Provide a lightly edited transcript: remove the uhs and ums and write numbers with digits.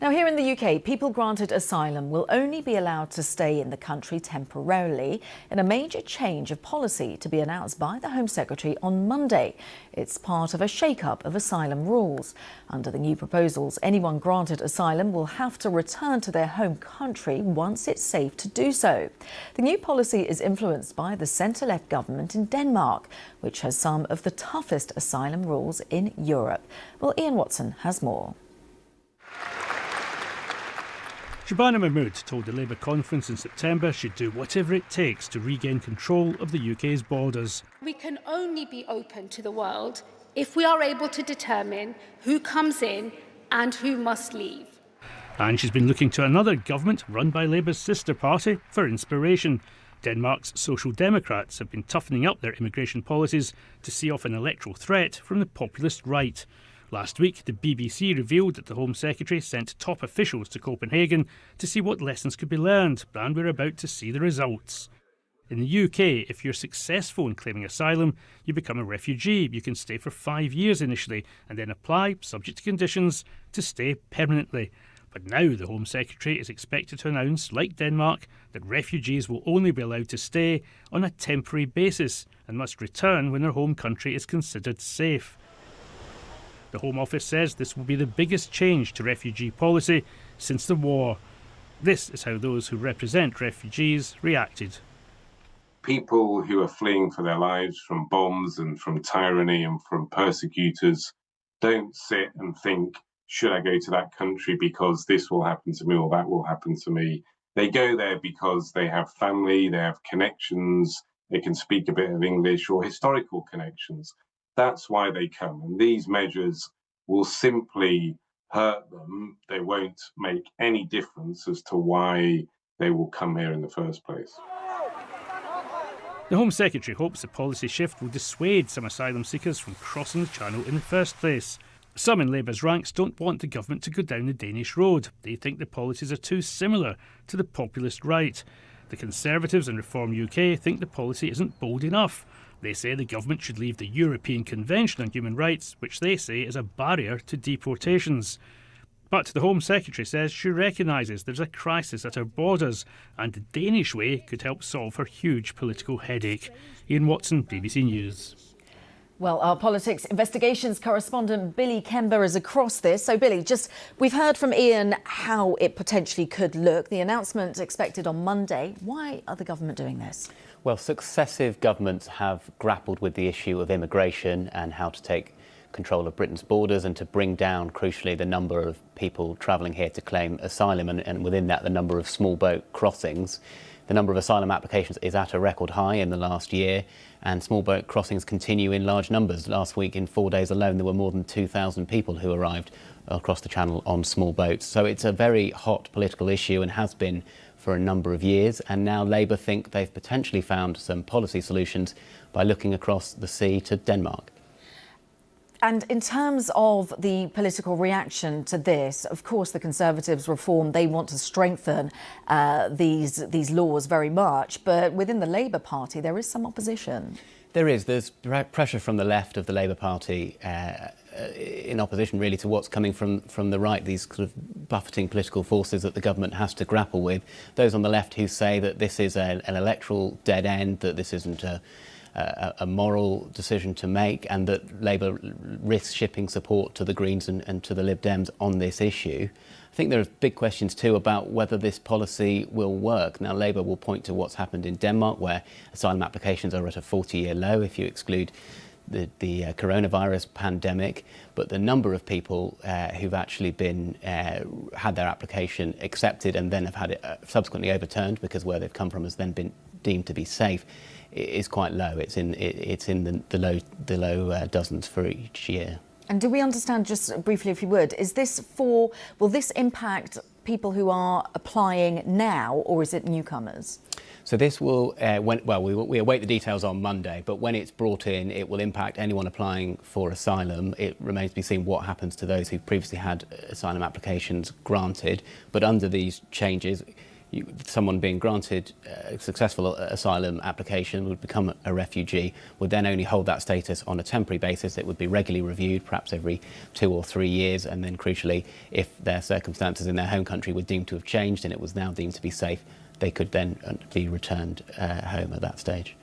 Now, here in the UK, people granted asylum will only be allowed to stay in the country temporarily in a major change of policy to be announced by the Home Secretary on Monday. It's part of a shake-up of asylum rules. Under the new proposals, anyone granted asylum will have to return to their home country once it's safe to do so. The new policy is influenced by the centre-left government in Denmark, which has some of the toughest asylum rules in Europe. Well, Ian Watson has more. Shabana Mahmood told the Labour conference in September she'd do whatever it takes to regain control of the UK's borders. We can only be open to the world if we are able to determine who comes in and who must leave. And she's been looking to another government run by Labour's sister party for inspiration. Denmark's Social Democrats have been toughening up their immigration policies to see off an electoral threat from the populist right. Last week, the BBC revealed that the Home Secretary sent top officials to Copenhagen to see what lessons could be learned, and we're about to see the results. In the UK, if you're successful in claiming asylum, you become a refugee. You can stay for 5 years initially and then apply, subject to conditions, to stay permanently. But now the Home Secretary is expected to announce, like Denmark, that refugees will only be allowed to stay on a temporary basis and must return when their home country is considered safe. The Home Office says this will be the biggest change to refugee policy since the war. This is how those who represent refugees reacted. People who are fleeing for their lives from bombs and from tyranny and from persecutors don't sit and think, should I go to that country because this will happen to me or that will happen to me? They go there because they have family, they have connections, they can speak a bit of English or historical connections. That's why they come. And these measures will simply hurt them. They won't make any difference as to why they will come here in the first place. The Home Secretary hopes the policy shift will dissuade some asylum seekers from crossing the Channel in the first place. Some in Labour's ranks don't want the government to go down the Danish road. They think the policies are too similar to the populist right. The Conservatives and Reform UK think the policy isn't bold enough. They say the government should leave the European Convention on Human Rights, which they say is a barrier to deportations. But the Home Secretary says she recognises there's a crisis at our borders, and the Danish way could help solve her huge political headache. Ian Watson, BBC News. Well, our politics investigations correspondent Billy Kember is across this. So, Billy, we've heard from Ian how it potentially could look. The announcement expected on Monday. Why are the government doing this? Well, successive governments have grappled with the issue of immigration and how to take control of Britain's borders and to bring down, crucially, the number of people travelling here to claim asylum and within that, the number of small boat crossings. The number of asylum applications is at a record high in the last year, and small boat crossings continue in large numbers. Last week, in 4 days alone, there were more than 2,000 people who arrived across the Channel on small boats. So it's a very hot political issue and has been for a number of years. And now Labour think they've potentially found some policy solutions by looking across the sea to Denmark. And in terms of the political reaction to this, of course, the Conservatives Reform, they want to strengthen these laws very much. But within the Labour Party, there is some opposition. There's pressure from the left of the Labour Party in opposition really to what's coming from the right, these sort of buffeting political forces that the government has to grapple with. Those on the left who say that this is an electoral dead end, that this isn't a moral decision to make, and that Labour risks shipping support to the Greens and to the Lib Dems on this issue. I think there are big questions too about whether this policy will work. Now, Labour will point to what's happened in Denmark, where asylum applications are at a 40-year low if you exclude the coronavirus pandemic, but the number of people who've actually been had their application accepted and then have had it subsequently overturned because where they've come from has then been deemed to be safe is quite low. It's in the low dozens for each year. And do we understand, just briefly if you would, will this impact people who are applying now, or is it newcomers? So this will, we await the details on Monday, but when it's brought in, it will impact anyone applying for asylum. It remains to be seen what happens to those who've previously had asylum applications granted. But under these changes, someone being granted a successful asylum application would become a refugee, would then only hold that status on a temporary basis. It would be regularly reviewed, perhaps every 2 or 3 years, and then crucially, if their circumstances in their home country were deemed to have changed and it was now deemed to be safe, they could then be returned home at that stage.